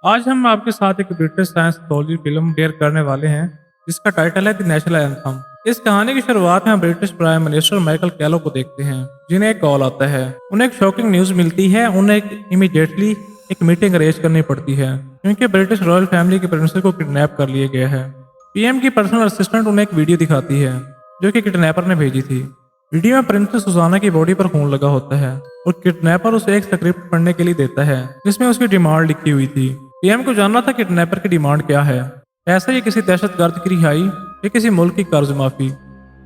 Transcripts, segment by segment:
आज हम आपके साथ एक British science thriller film share करने वाले हैं जिसका टाइटल है द नेशनल एंथम। इस कहानी की शुरुआत में हम ब्रिटिश प्राइम मिनिस्टर माइकल कैलो को देखते हैं जिन्हें एक कॉल आता है। उन्हें एक शॉकिंग न्यूज मिलती है। उन्हें इमीडिएटली एक मीटिंग अरेंज करनी पड़ती है क्योंकि ब्रिटिश रॉयल फैमिली के प्रिंसेस को किडनैप कर लिया गया है। पीएम की पर्सनल असिस्टेंट उन्हें एक वीडियो दिखाती है जो कि किडनैपर ने भेजी थी। वीडियो में प्रिंसेस सुजाना की बॉडी पर खून लगा होता है और किडनैपर उसे एक स्क्रिप्ट पढ़ने के लिए देता है जिसमें उसकी डिमांड लिखी हुई थी। पीएम को जानना था किडनैपर की डिमांड क्या है, ऐसा ही किसी दहशतगर्द की रिहाई या किसी मुल्क की कर्ज माफी।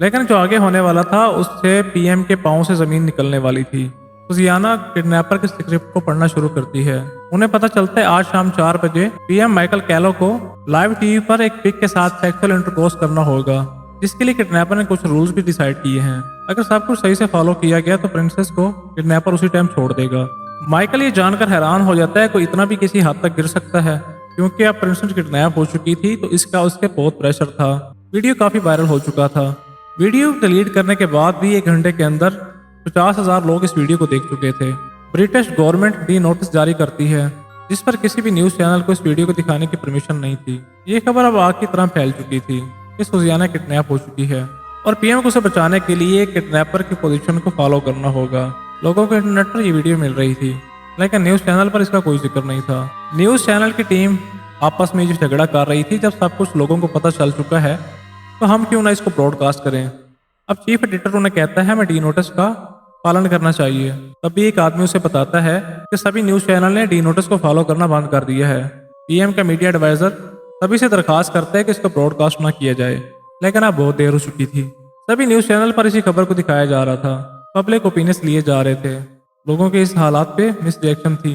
लेकिन जो आगे होने वाला था उससे पीएम के पांव से जमीन निकलने वाली थी। सुजियाना किडनैपर के स्क्रिप्ट को पढ़ना शुरू करती है। उन्हें पता चलता है आज शाम 4 बजे पीएम माइकल कैलो को लाइव टीवी पर एक पिग के साथ सेक्सुअल इंटरकोर्स करना होगा, जिसके लिए किडनैपर ने कुछ रूल्स भी डिसाइड किए हैं। अगर सब कुछ सही से फॉलो किया गया तो प्रिंसेस को किडनैपर उसी टाइम छोड़ देगा। माइकल ये जानकर हैरान हो जाता है कोई इतना भी किसी हद तक गिर सकता है, क्योंकि अब प्रिंसेस किडनैप हो चुकी थी तो इसका उसके बहुत प्रेशर था। वीडियो काफी वायरल हो चुका था। वीडियो डिलीट करने के बाद भी 1 घंटे के अंदर 50,000 लोग इस वीडियो को देख चुके थे। ब्रिटिश गवर्नमेंट डी नोटिस जारी करती है जिस पर किसी भी न्यूज चैनल को इस वीडियो को दिखाने की परमिशन नहीं थी। ये खबर अब आग की तरह फैल चुकी थी कि सुजियाना किडनैप हो चुकी है और पीएम को उसे बचाने के लिए किडनैपर की पोजीशन को फॉलो करना होगा। लोगों को इंटरनेट पर ये वीडियो मिल रही थी लेकिन न्यूज चैनल पर इसका कोई जिक्र नहीं था। न्यूज चैनल की टीम आपस में जो झगड़ा कर रही थी, जब सब कुछ लोगों को पता चल चुका है तो हम क्यों ना इसको ब्रॉडकास्ट करें। अब चीफ एडिटर उन्हें कहता है हमें डी नोटिस का पालन करना चाहिए। तभी एक आदमी उसे बताता है कि सभी न्यूज चैनल ने डी नोटिस को फॉलो करना बंद कर दिया है। पीएम का मीडिया एडवाइजर सभी से दरखास्त करता है कि इसको ब्रॉडकास्ट ना किया जाए, लेकिन अब बहुत देर हो चुकी थी। सभी न्यूज चैनल पर इसी खबर को दिखाया जा रहा था। पब्लिक ओपिनियंस लिए जा रहे थे। लोगों के इस हालात पे मिस रिएक्शन थी,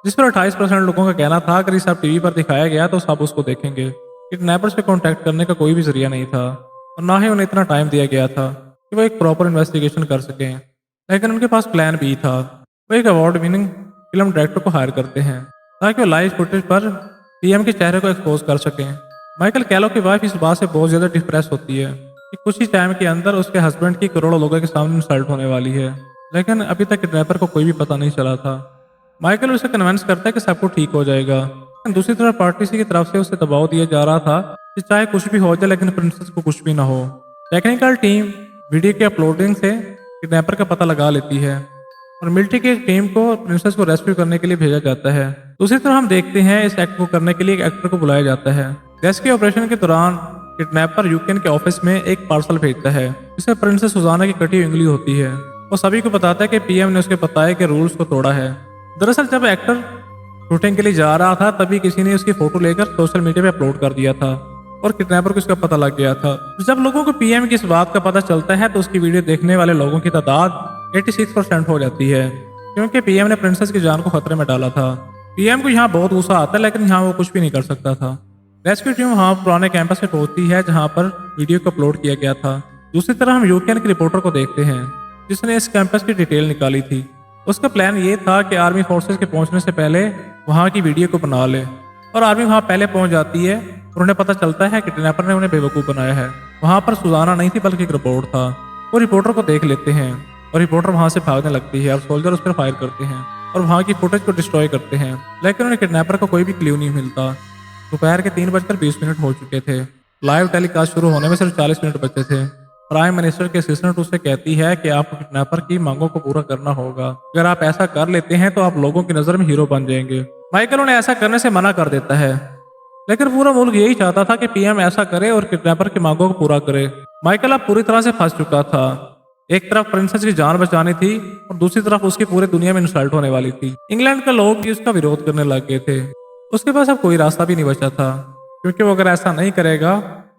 जिस पर 28% लोगों का कहना था अगर ये सब टीवी पर दिखाया गया तो सब उसको देखेंगे। किडनैपर्स से कांटेक्ट करने का कोई भी जरिया नहीं था और ना ही उन्हें इतना टाइम दिया गया था कि वो एक प्रॉपर इन्वेस्टिगेशन कर सकें। लेकिन उनके पास प्लान बी था। वो एक अवार्ड विनिंग फिल्म डायरेक्टर को हायर करते हैं ताकि वो लाइव फुटेज पर पीएम के चेहरे को एक्सपोज कर सकें। माइकल कैलो की वाइफ इस बात से बहुत ज्यादा डिप्रेस होती है कि कुछ ही टाइम के अंदर उसके हस्बैंड की करोड़ों लोगों के सामने इंसल्ट होने वाली है, लेकिन अभी तक किडनैपर को कोई भी पता नहीं चला था। माइकल उसे कन्विंस करता है कि सब कुछ ठीक हो जाएगा, लेकिन दूसरी तरफ पार्टी की तरफ से उसे दबाव दिया जा रहा था कि चाहे कुछ भी हो जाए लेकिन प्रिंसेस को कुछ भी ना हो। टेक्निकल टीम वीडियो के अपलोडिंग से किडनैपर का पता लगा लेती है और मिलिट्री की टीम को प्रिंसेस को रेस्क्यू करने के लिए भेजा जाता है। दूसरी तरफ हम देखते हैं इस एक्ट को करने के लिए एक एक्टर को बुलाया जाता है। रेस्क्यू ऑपरेशन के दौरान किडनैपर यूक्रेन के ऑफिस में एक पार्सल भेजता है जिसमें प्रिंसेस सुजाना की कटी हुई उंगली होती है और सभी को बताता है कि पीएम ने उसके बताए के रूल्स को तोड़ा है। दरअसल जब एक्टर शूटिंग के लिए जा रहा था तभी किसी ने उसकी फोटो लेकर सोशल मीडिया पे अपलोड कर दिया था और किडनैपर को इसका पता लग गया था। जब लोगों को पीएम की इस बात का पता चलता है तो उसकी वीडियो देखने वाले लोगों की तादाद 86% हो जाती है, क्योंकि पीएम ने प्रिंसेस की जान को खतरे में डाला था। पीएम को यहाँ बहुत गुस्सा आता है लेकिन यहाँ वो कुछ भी नहीं कर सकता था। रेस्क्यू टीम वहाँ पुराने कैंपस पे पहुंचती है जहाँ पर वीडियो को अपलोड किया गया था। दूसरी तरफ हम यूक्रेन के रिपोर्टर को देखते हैं जिसने इस कैंपस की डिटेल निकाली थी। उसका प्लान ये था कि आर्मी फोर्सेस के पहुंचने से पहले वहाँ की वीडियो को बना ले और आर्मी वहाँ पहले पहुंच जाती है और उन्हें पता चलता है कि किडनैपर ने उन्हें बेवकूफ़ बनाया है। वहाँ पर सुजाना नहीं थी बल्कि एक रिपोर्ट था। वो रिपोर्टर को देख लेते हैं और रिपोर्टर वहाँ से भागने लगती है और सोल्जर उस पर फायर करते हैं और वहाँ की फुटेज को डिस्ट्रॉय करते हैं, लेकिन उन्हें किडनैपर का कोई भी क्ल्यू नहीं मिलता। दोपहर के 3:20 हो चुके थे। लाइव टेलीकास्ट शुरू होने में सिर्फ 40 मिनट बचे थे। प्राइम मिनिस्टर के असिस्टेंट उसे कहती है कि आपको किडनैपर की मांगों को पूरा करना होगा। अगर आप ऐसा कर लेते हैं तो आप लोगों की नजर में हीरो बन जाएंगे। माइकल उन्हें ऐसा करने से मना कर देता है, लेकिन पूरा मुल्क यही चाहता था कि पीएम ऐसा करे और किडनैपर की मांगों को पूरा करे। माइकल अब पूरी तरह से फंस चुका था। एक तरफ प्रिंसेस की जान बचानी थी और दूसरी तरफ उसकी पूरी दुनिया में इंसल्ट होने वाली थी। इंग्लैंड के लोग भी उसका विरोध करने लग गए थे। उसके पास अब कोई रास्ता भी नहीं बचा था, क्योंकि वो अगर ऐसा नहीं करेगा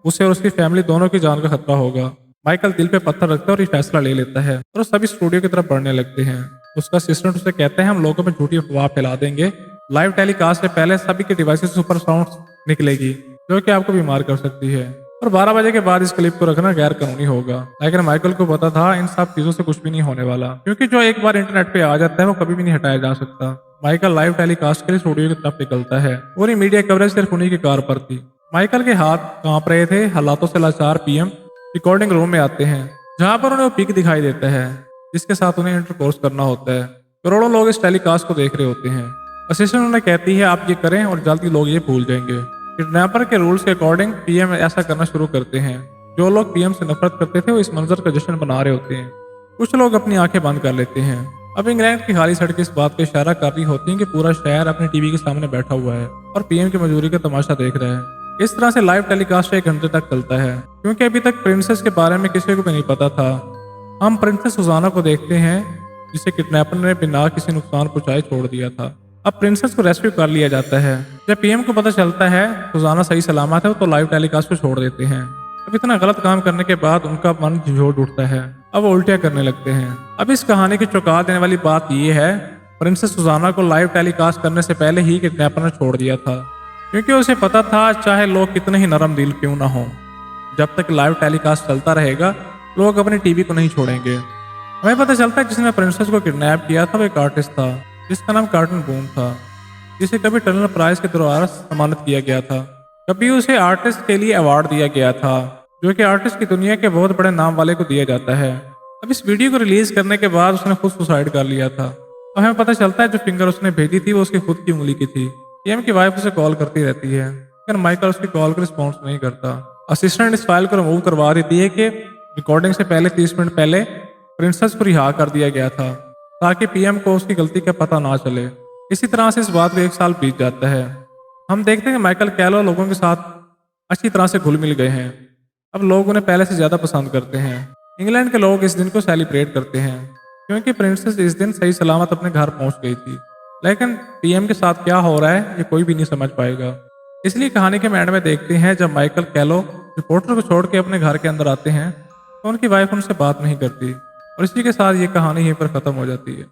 उसे और उसकी फैमिली दोनों की जान का खतरा होगा। माइकल दिल पे पत्थर रखता है और ये फैसला ले लेता है और वो सभी स्टूडियो की तरफ बढ़ने लगते हैं। उसका असिस्टेंट उसे कहता है हम लोगों में झूठी अफवाह फैला देंगे। लाइव टेलीकास्ट से पहले सभी के डिवाइसेस सुपर साउंड निकलेगी जो कि आपको बीमार कर सकती है और 12 बजे के बाद इस क्लिप को रखना गैर कानूनी होगा। लेकिन माइकल को पता था इन सब चीजों से कुछ भी नहीं होने वाला, क्योंकि जो एक बार इंटरनेट पे आ जाता है वो कभी भी नहीं हटाया जा सकता। माइकल लाइव टेलीकास्ट के लिए स्टूडियो की तरफ निकलता है। पूरी मीडिया कवरेज सिर्फ उन्हीं की कार पर थी। माइकल के हाथ कांप रहे थे। हालातों से लाचार पीएम रिकॉर्डिंग रूम में आते हैं जहां पर उन्हें वो पिक दिखाई देता है जिसके साथ उन्हें इंटरकोर्स करना होता है। करोड़ों लोग इस टेलीकास्ट को देख रहे होते हैं। असिस्टेंट उन्हें कहती है आप ये करें और जल्दी लोग ये भूल जाएंगे। किडनैपर के रूल्स के अकॉर्डिंग पीएम ऐसा करना शुरू करते हैं। जो लोग पीएम से नफरत करते थे वो इस मंजर का जश्न बना रहे होते हैं। कुछ लोग अपनी आंखें बंद कर लेते हैं। अब इंग्लैंड की खाली सड़कें इस बात का इशारा कर रही होती हैं कि पूरा शहर अपने टीवी के सामने बैठा हुआ है और पीएम की मजबूरी का तमाशा देख रहा है। इस तरह से लाइव टेलीकास्ट 1 घंटे तक चलता है, क्योंकि अभी तक प्रिंसेस के बारे में किसी को भी नहीं पता था। हम प्रिंसेस सुजाना को देखते हैं, जिसे किडनैपर ने बिना किसी नुकसान पहुंचाए छोड़ दिया था। अब प्रिंसेस को रेस्क्यू कर लिया जाता है। जब पीएम को पता चलता है सुजाना सही सलामत है तो लाइव टेलीकास्ट को छोड़ देते हैं। अब इतना गलत काम करने के बाद उनका मन झिझोड़ उठता है। अब वो उल्टियां करने लगते हैं। अब इस कहानी की चौंका देने वाली बात यह है, प्रिंसेस सुजाना को लाइव टेलीकास्ट करने से पहले ही किडनैपर ने छोड़ दिया था, क्योंकि उसे पता था चाहे लोग कितने ही नरम दिल क्यों ना हो, जब तक लाइव टेलीकास्ट चलता रहेगा लोग अपनी टीवी को नहीं छोड़ेंगे। हमें पता चलता है जिसने प्रिंसेस को किडनैप किया था वो एक आर्टिस्ट था, जिसका नाम कार्टन बून था, जिसे कभी टर्नर प्राइज के द्वारा सम्मानित किया गया था। कभी उसे आर्टिस्ट के लिए अवार्ड दिया गया था, जो कि आर्टिस्ट की दुनिया के बहुत बड़े नाम वाले को दिया जाता है। अब इस वीडियो को रिलीज करने के बाद उसने खुद सुसाइड कर लिया था। अब हमें पता चलता है जो फिंगर उसने भेजी थी वो उसकी खुद की उंगली की थी। पीएम की वाइफ उसे कॉल करती रहती है, लेकिन माइकल उसकी कॉल को रिस्पॉन्स नहीं करता। असिस्टेंट इस फाइल को रिमूव करवा देती है कि रिकॉर्डिंग से पहले 30 मिनट पहले प्रिंसेस को रिहा कर दिया गया था, ताकि पीएम को उसकी गलती का पता ना चले। इसी तरह से इस बात को 1 साल बीत जाता है। हम देखते हैं कि माइकल कैलो लोगों के साथ अच्छी तरह से घुल मिल गए हैं। अब लोग उन्हें पहले से ज्यादा पसंद करते हैं। इंग्लैंड के लोग इस दिन को सेलिब्रेट करते हैं, क्योंकि प्रिंसेस इस दिन सही सलामत अपने घर पहुंच गई थी। लेकिन पीएम के साथ क्या हो रहा है ये कोई भी नहीं समझ पाएगा। इसलिए कहानी के एंड में देखते हैं जब माइकल कैलो रिपोर्टर को छोड़ के अपने घर के अंदर आते हैं तो उनकी वाइफ उनसे बात नहीं करती, और इसी के साथ ये कहानी यहीं पर खत्म हो जाती है।